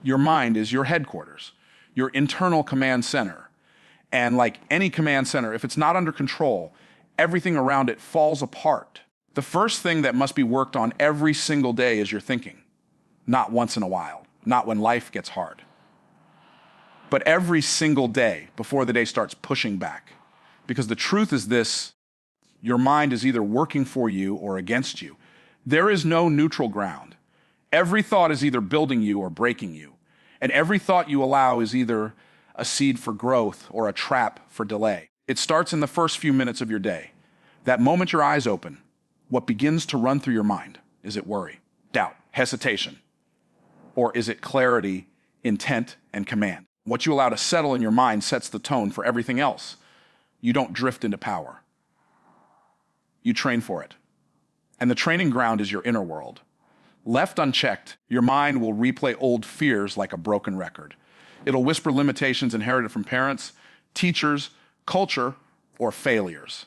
Your mind is your headquarters, your internal command center. And like any command center, if it's not under control, everything around it falls apart. The first thing that must be worked on every single day is your thinking. Not once in a while, not when life gets hard. But every single day before the day starts pushing back. Because the truth is this, your mind is either working for you or against you. There is no neutral ground. Every thought is either building you or breaking you. And every thought you allow is either a seed for growth or a trap for delay. It starts in the first few minutes of your day. That moment your eyes open, what begins to run through your mind? Is it worry, doubt, hesitation? Or is it clarity, intent, and command? What you allow to settle in your mind sets the tone for everything else. You don't drift into power. You train for it. And the training ground is your inner world. Left unchecked, your mind will replay old fears like a broken record. It'll whisper limitations inherited from parents, teachers, culture, or failures.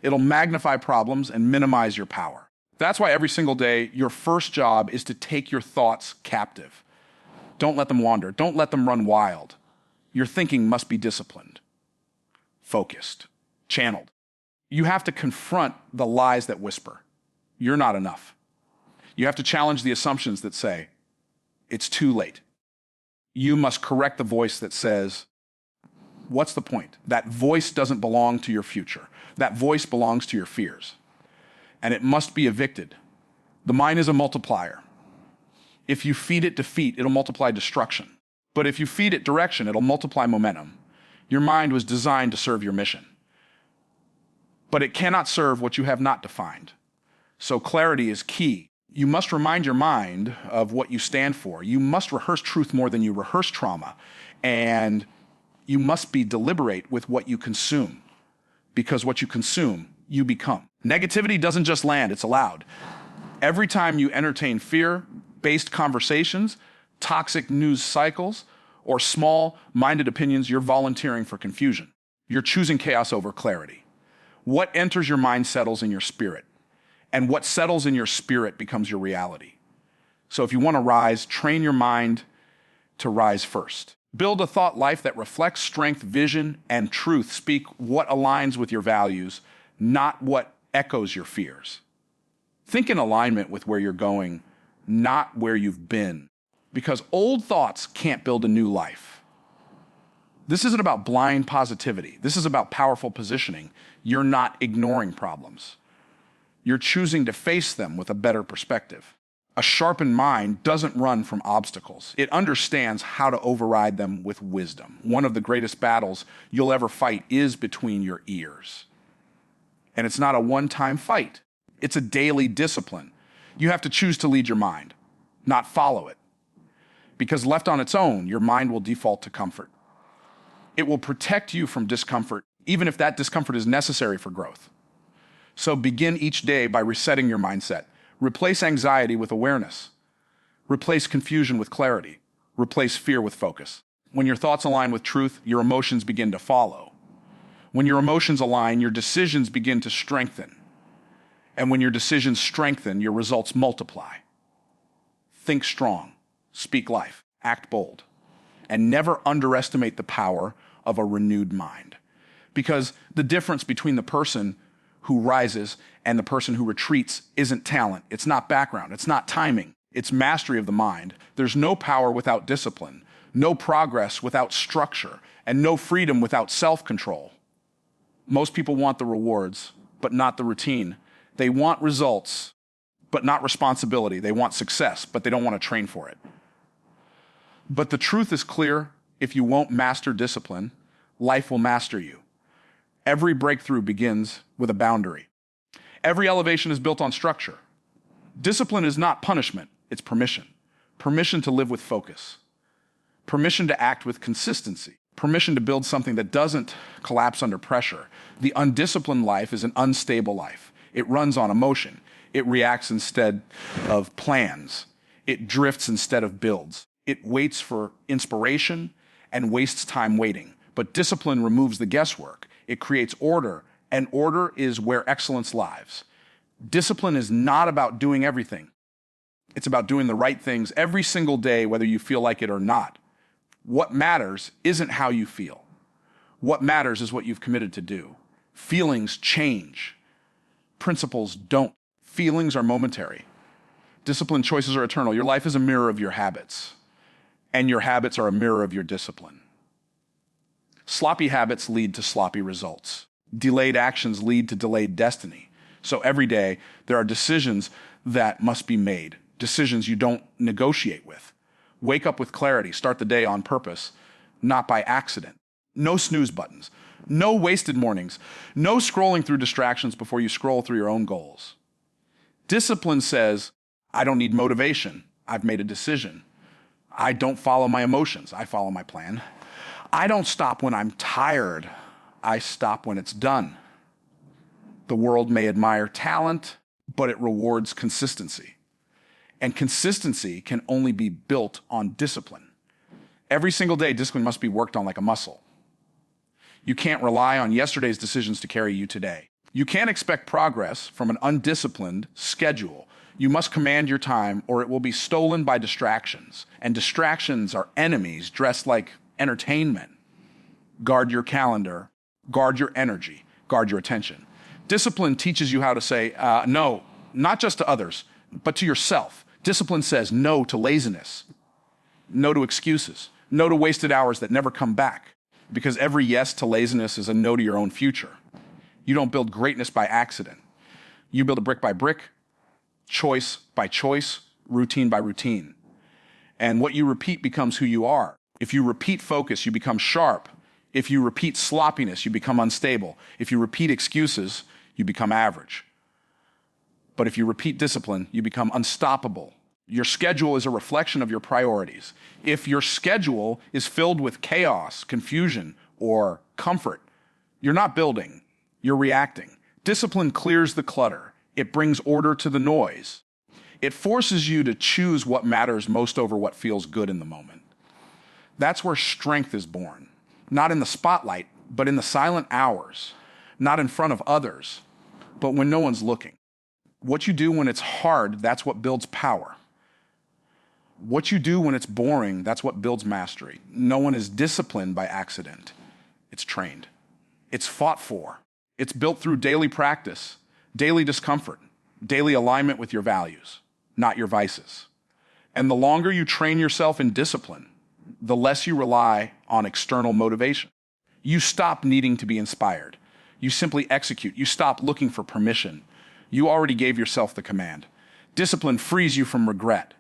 It'll magnify problems and minimize your power. That's why every single day, your first job is to take your thoughts captive. Don't let them wander. Don't let them run wild. Your thinking must be disciplined, focused, channeled. You have to confront the lies that whisper, you're not enough. You have to challenge the assumptions that say, it's too late. You must correct the voice that says, what's the point? That voice doesn't belong to your future. That voice belongs to your fears. And it must be evicted. The mind is a multiplier. If you feed it defeat, it'll multiply destruction. But if you feed it direction, it'll multiply momentum. Your mind was designed to serve your mission. But it cannot serve what you have not defined. So clarity is key. You must remind your mind of what you stand for. You must rehearse truth more than you rehearse trauma. And you must be deliberate with what you consume. Because what you consume, you become. Negativity doesn't just land, it's allowed. Every time you entertain fear-based conversations, toxic news cycles, or small-minded opinions, you're volunteering for confusion. You're choosing chaos over clarity. What enters your mind settles in your spirit. And what settles in your spirit becomes your reality. So if you want to rise, train your mind to rise first. Build a thought life that reflects strength, vision, and truth. Speak what aligns with your values, not what echoes your fears. Think in alignment with where you're going, not where you've been. Because old thoughts can't build a new life. This isn't about blind positivity. This is about powerful positioning. You're not ignoring problems. You're choosing to face them with a better perspective. A sharpened mind doesn't run from obstacles. It understands how to override them with wisdom. One of the greatest battles you'll ever fight is between your ears. And it's not a one-time fight. It's a daily discipline. You have to choose to lead your mind, not follow it. Because left on its own, your mind will default to comfort. It will protect you from discomfort, even if that discomfort is necessary for growth. So begin each day by resetting your mindset. Replace anxiety with awareness. Replace confusion with clarity. Replace fear with focus. When your thoughts align with truth, your emotions begin to follow. When your emotions align, your decisions begin to strengthen. And when your decisions strengthen, your results multiply. Think strong, speak life, act bold, and never underestimate the power of a renewed mind. Because the difference between the person who rises and the person who retreats isn't talent. It's not background. It's not timing. It's mastery of the mind. There's no power without discipline, no progress without structure, and no freedom without self-control. Most people want the rewards, but not the routine. They want results, but not responsibility. They want success, but they don't want to train for it. But the truth is clear. If you won't master discipline, life will master you. Every breakthrough begins with a boundary. Every elevation is built on structure. Discipline is not punishment, it's permission. Permission to live with focus. Permission to act with consistency. Permission to build something that doesn't collapse under pressure. The undisciplined life is an unstable life. It runs on emotion. It reacts instead of plans. It drifts instead of builds. It waits for inspiration and wastes time waiting. But discipline removes the guesswork. It creates order, and order is where excellence lies. Discipline is not about doing everything. It's about doing the right things every single day, whether you feel like it or not. What matters isn't how you feel. What matters is what you've committed to do. Feelings change. Principles don't. Feelings are momentary. Discipline choices are eternal. Your life is a mirror of your habits, and your habits are a mirror of your discipline. Sloppy habits lead to sloppy results. Delayed actions lead to delayed destiny. So every day, there are decisions that must be made, decisions you don't negotiate with. Wake up with clarity, start the day on purpose, not by accident. No snooze buttons, no wasted mornings, no scrolling through distractions before you scroll through your own goals. Discipline says, I don't need motivation. I've made a decision. I don't follow my emotions. I follow my plan. I don't stop when I'm tired. I stop when it's done. The world may admire talent, but it rewards consistency. And consistency can only be built on discipline. Every single day, discipline must be worked on like a muscle. You can't rely on yesterday's decisions to carry you today. You can't expect progress from an undisciplined schedule. You must command your time, or it will be stolen by distractions. And distractions are enemies dressed like entertainment. Guard your calendar, guard your energy, guard your attention. Discipline teaches you how to say no, not just to others, but to yourself. Discipline says no to laziness, no to excuses, no to wasted hours that never come back, because every yes to laziness is a no to your own future. You don't build greatness by accident. You build it brick by brick, choice by choice, routine by routine. And what you repeat becomes who you are. If you repeat focus, you become sharp. If you repeat sloppiness, you become unstable. If you repeat excuses, you become average. But if you repeat discipline, you become unstoppable. Your schedule is a reflection of your priorities. If your schedule is filled with chaos, confusion, or comfort, you're not building, you're reacting. Discipline clears the clutter. It brings order to the noise. It forces you to choose what matters most over what feels good in the moment. That's where strength is born. Not in the spotlight, but in the silent hours. Not in front of others, but when no one's looking. What you do when it's hard, that's what builds power. What you do when it's boring, that's what builds mastery. No one is disciplined by accident. It's trained. It's fought for. It's built through daily practice, daily discomfort, daily alignment with your values, not your vices. And the longer you train yourself in discipline, the less you rely on external motivation. You stop needing to be inspired. You simply execute. You stop looking for permission. You already gave yourself the command. Discipline frees you from regret.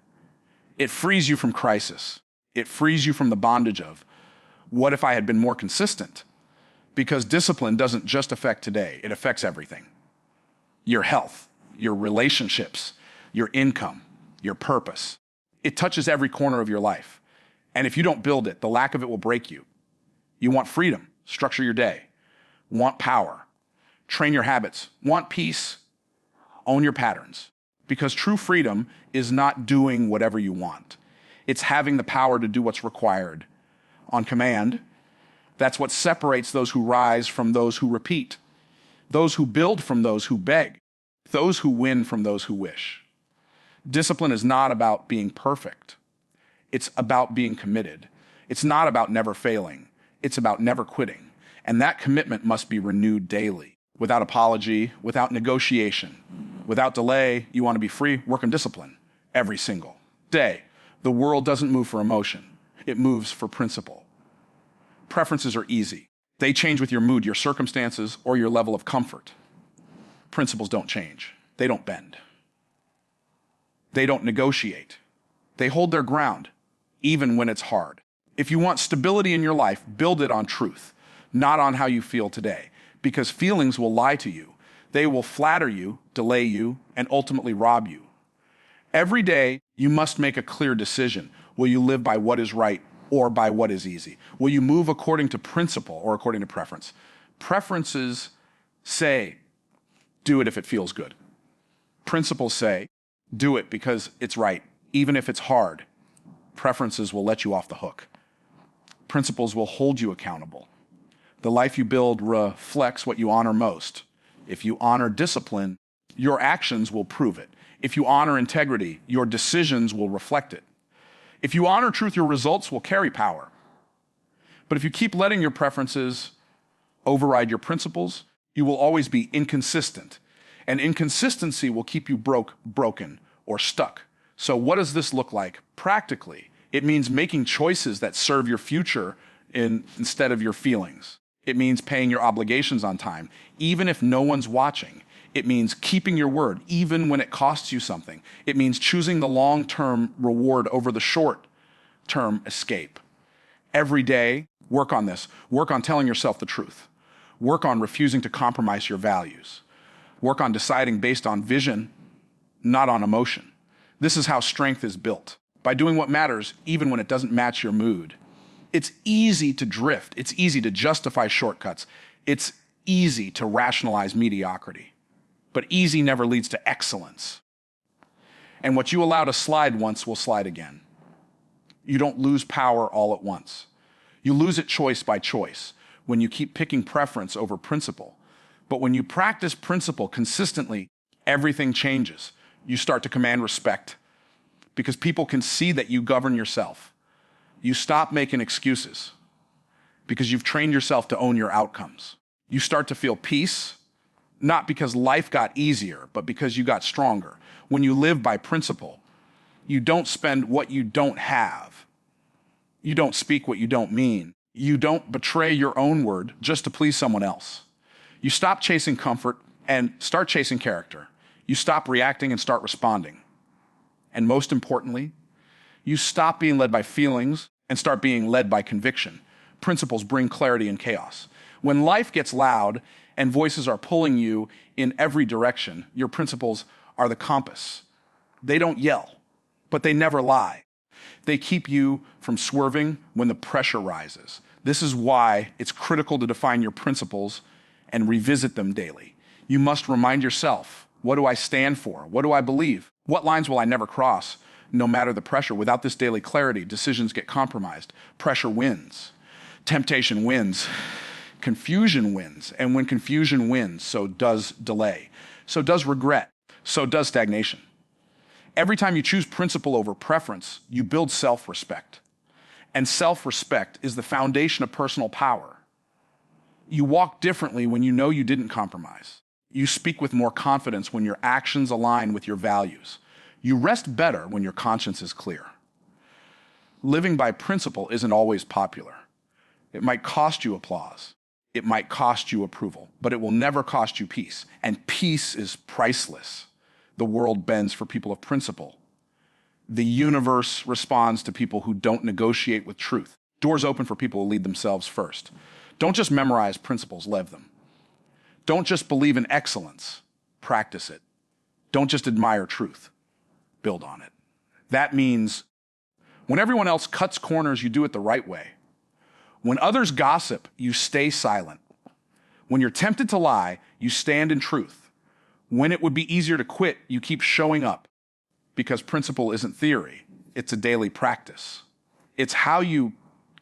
It frees you from crisis. It frees you from the bondage of, what if I had been more consistent? Because discipline doesn't just affect today, it affects everything. Your health, your relationships, your income, your purpose. It touches every corner of your life. And if you don't build it, the lack of it will break you. You want freedom, structure your day. Want power, train your habits. Want peace, own your patterns. Because true freedom is not doing whatever you want. It's having the power to do what's required on command. That's what separates those who rise from those who repeat, those who build from those who beg, those who win from those who wish. Discipline is not about being perfect. It's about being committed. It's not about never failing. It's about never quitting. And that commitment must be renewed daily, without apology, without negotiation. Without delay, you want to be free, work on discipline every single day. The world doesn't move for emotion. It moves for principle. Preferences are easy. They change with your mood, your circumstances, or your level of comfort. Principles don't change. They don't bend. They don't negotiate. They hold their ground, even when it's hard. If you want stability in your life, build it on truth, not on how you feel today, because feelings will lie to you. They will flatter you, delay you, and ultimately rob you. Every day, you must make a clear decision. Will you live by what is right or by what is easy? Will you move according to principle or according to preference? Preferences say, do it if it feels good. Principles say, do it because it's right, even if it's hard. Preferences will let you off the hook. Principles will hold you accountable. The life you build reflects what you honor most. If you honor discipline, your actions will prove it. If you honor integrity, your decisions will reflect it. If you honor truth, your results will carry power. But if you keep letting your preferences override your principles, you will always be inconsistent. And inconsistency will keep you broken, or stuck. So what does this look like practically? It means making choices that serve your future instead of your feelings. It means paying your obligations on time, even if no one's watching. It means keeping your word, even when it costs you something. It means choosing the long-term reward over the short-term escape. Every day, work on this. Work on telling yourself the truth. Work on refusing to compromise your values. Work on deciding based on vision, not on emotion. This is how strength is built, by doing what matters even when it doesn't match your mood. It's easy to drift. It's easy to justify shortcuts. It's easy to rationalize mediocrity. But easy never leads to excellence. And what you allow to slide once will slide again. You don't lose power all at once. You lose it choice by choice when you keep picking preference over principle. But when you practice principle consistently, everything changes. You start to command respect because people can see that you govern yourself. You stop making excuses because you've trained yourself to own your outcomes. You start to feel peace, not because life got easier, but because you got stronger. When you live by principle, you don't spend what you don't have. You don't speak what you don't mean. You don't betray your own word just to please someone else. You stop chasing comfort and start chasing character. You stop reacting and start responding. And most importantly, you stop being led by feelings and start being led by conviction. Principles bring clarity in chaos. When life gets loud and voices are pulling you in every direction, your principles are the compass. They don't yell, but they never lie. They keep you from swerving when the pressure rises. This is why it's critical to define your principles and revisit them daily. You must remind yourself, what do I stand for? What do I believe? What lines will I never cross, no matter the pressure? Without this daily clarity, decisions get compromised. Pressure wins. Temptation wins. Confusion wins. And when confusion wins, so does delay. So does regret. So does stagnation. Every time you choose principle over preference, you build self-respect. And self-respect is the foundation of personal power. You walk differently when you know you didn't compromise. You speak with more confidence when your actions align with your values. You rest better when your conscience is clear. Living by principle isn't always popular. It might cost you applause. It might cost you approval, but it will never cost you peace. And peace is priceless. The world bends for people of principle. The universe responds to people who don't negotiate with truth. Doors open for people who lead themselves first. Don't just memorize principles, live them. Don't just believe in excellence, practice it. Don't just admire truth, build on it. That means when everyone else cuts corners, you do it the right way. When others gossip, you stay silent. When you're tempted to lie, you stand in truth. When it would be easier to quit, you keep showing up. Because principle isn't theory, it's a daily practice. It's how you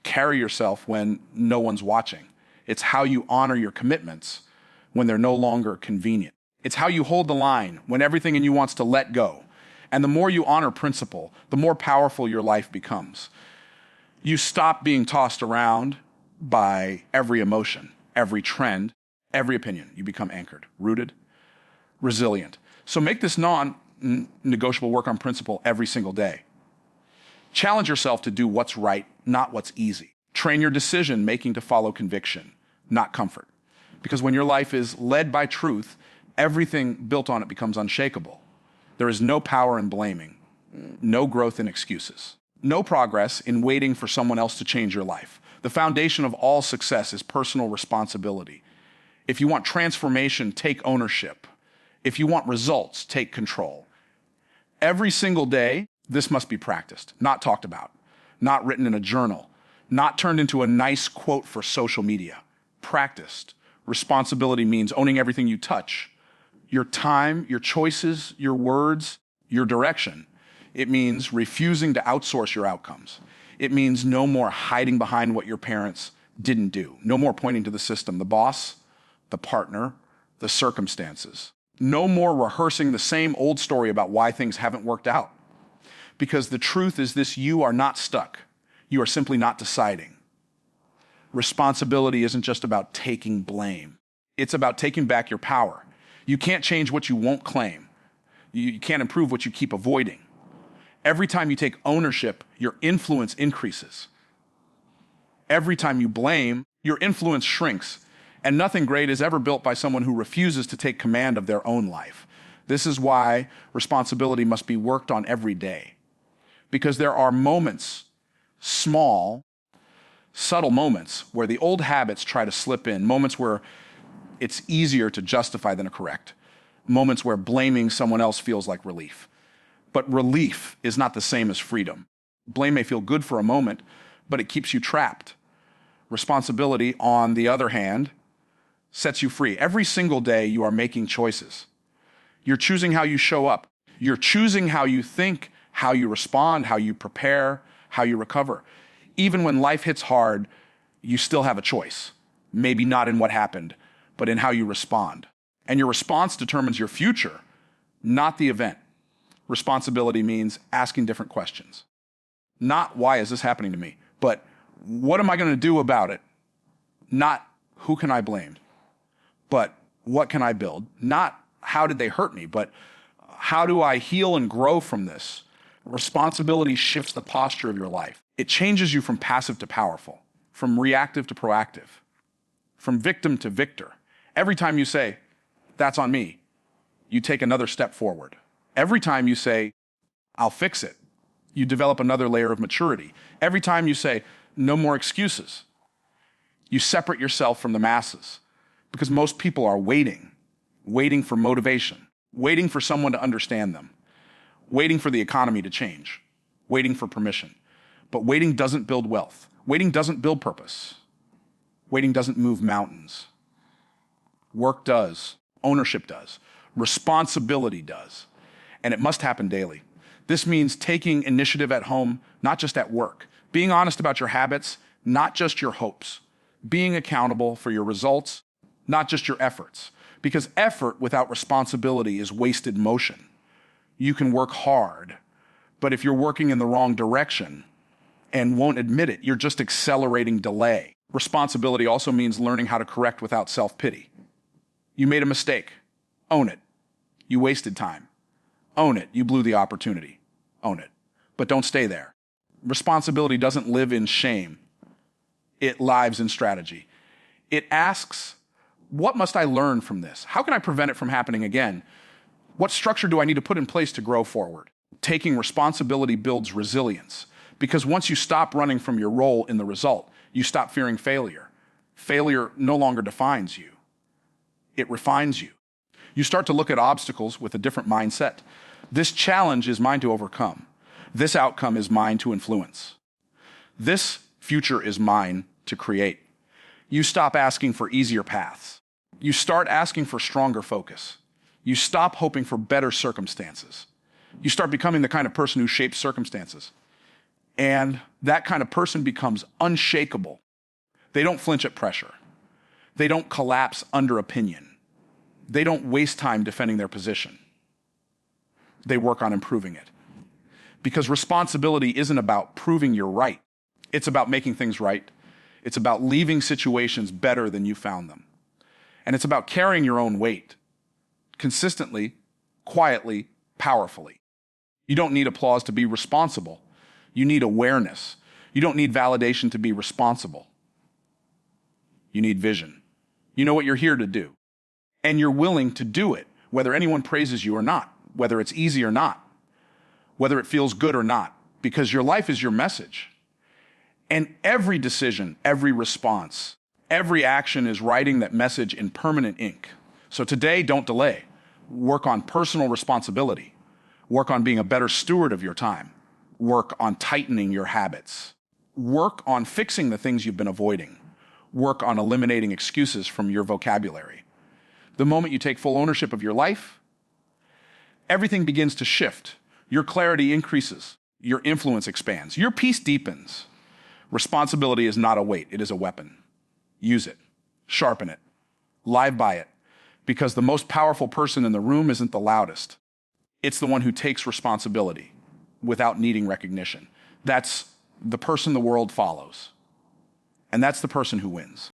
carry yourself when no one's watching. It's how you honor your commitments when they're no longer convenient. It's how you hold the line when everything in you wants to let go. And the more you honor principle, the more powerful your life becomes. You stop being tossed around by every emotion, every trend, every opinion. You become anchored, rooted, resilient. So make this non-negotiable work on principle every single day. Challenge yourself to do what's right, not what's easy. Train your decision making to follow conviction, not comfort. Because when your life is led by truth, everything built on it becomes unshakable. There is no power in blaming, no growth in excuses, no progress in waiting for someone else to change your life. The foundation of all success is personal responsibility. If you want transformation, take ownership. If you want results, take control. Every single day, this must be practiced, not talked about, not written in a journal, not turned into a nice quote for social media. Practiced. Responsibility means owning everything you touch, your time, your choices, your words, your direction. It means refusing to outsource your outcomes. It means no more hiding behind what your parents didn't do. No more pointing to the system, the boss, the partner, the circumstances. No more rehearsing the same old story about why things haven't worked out. Because the truth is this: you are not stuck. You are simply not deciding. Responsibility isn't just about taking blame. It's about taking back your power. You can't change what you won't claim. You can't improve what you keep avoiding. Every time you take ownership, your influence increases. Every time you blame, your influence shrinks. And nothing great is ever built by someone who refuses to take command of their own life. This is why responsibility must be worked on every day. Because there are moments, small, subtle moments, where the old habits try to slip in, moments where it's easier to justify than to correct, moments where blaming someone else feels like relief. But relief is not the same as freedom. Blame may feel good for a moment, but it keeps you trapped. Responsibility, on the other hand, sets you free. Every single day you are making choices. You're choosing how you show up. You're choosing how you think, how you respond, how you prepare, how you recover. Even when life hits hard, you still have a choice. Maybe not in what happened, but in how you respond. And your response determines your future, not the event. Responsibility means asking different questions. Not why is this happening to me, but what am I going to do about it? Not who can I blame, but what can I build? Not how did they hurt me, but how do I heal and grow from this? Responsibility shifts the posture of your life. It changes you from passive to powerful, from reactive to proactive, from victim to victor. Every time you say, that's on me, you take another step forward. Every time you say, I'll fix it, you develop another layer of maturity. Every time you say, no more excuses, you separate yourself from the masses. Because most people are waiting for motivation, waiting for someone to understand them, waiting for the economy to change, waiting for permission. But waiting doesn't build wealth. Waiting doesn't build purpose. Waiting doesn't move mountains. Work does. Ownership does. Responsibility does. And it must happen daily. This means taking initiative at home, not just at work. Being honest about your habits, not just your hopes. Being accountable for your results, not just your efforts. Because effort without responsibility is wasted motion. You can work hard, but if you're working in the wrong direction and won't admit it, you're just accelerating delay. Responsibility also means learning how to correct without self-pity. You made a mistake. Own it. You wasted time. Own it. You blew the opportunity. Own it. But don't stay there. Responsibility doesn't live in shame. It lives in strategy. It asks, what must I learn from this? How can I prevent it from happening again? What structure do I need to put in place to grow forward? Taking responsibility builds resilience. Because once you stop running from your role in the result, you stop fearing failure. Failure no longer defines you. It refines you. You start to look at obstacles with a different mindset. This challenge is mine to overcome. This outcome is mine to influence. This future is mine to create. You stop asking for easier paths. You start asking for stronger focus. You stop hoping for better circumstances. You start becoming the kind of person who shapes circumstances. And that kind of person becomes unshakable. They don't flinch at pressure. They don't collapse under opinion. They don't waste time defending their position. They work on improving it. Because responsibility isn't about proving you're right. It's about making things right. It's about leaving situations better than you found them. And it's about carrying your own weight, consistently, quietly, powerfully. You don't need applause to be responsible. You need awareness. You don't need validation to be responsible. You need vision. You know what you're here to do. And you're willing to do it, whether anyone praises you or not, whether it's easy or not, whether it feels good or not, because your life is your message. And every decision, every response, every action is writing that message in permanent ink. So today, don't delay. Work on personal responsibility. Work on being a better steward of your time. Work on tightening your habits. Work on fixing the things you've been avoiding. Work on eliminating excuses from your vocabulary. The moment you take full ownership of your life, everything begins to shift. Your clarity increases. Your influence expands. Your peace deepens. Responsibility is not a weight, it is a weapon. Use it. Sharpen it. Live by it. because the most powerful person in the room isn't the loudest. It's the one who takes responsibility without needing recognition. That's the person the world follows. And that's the person who wins.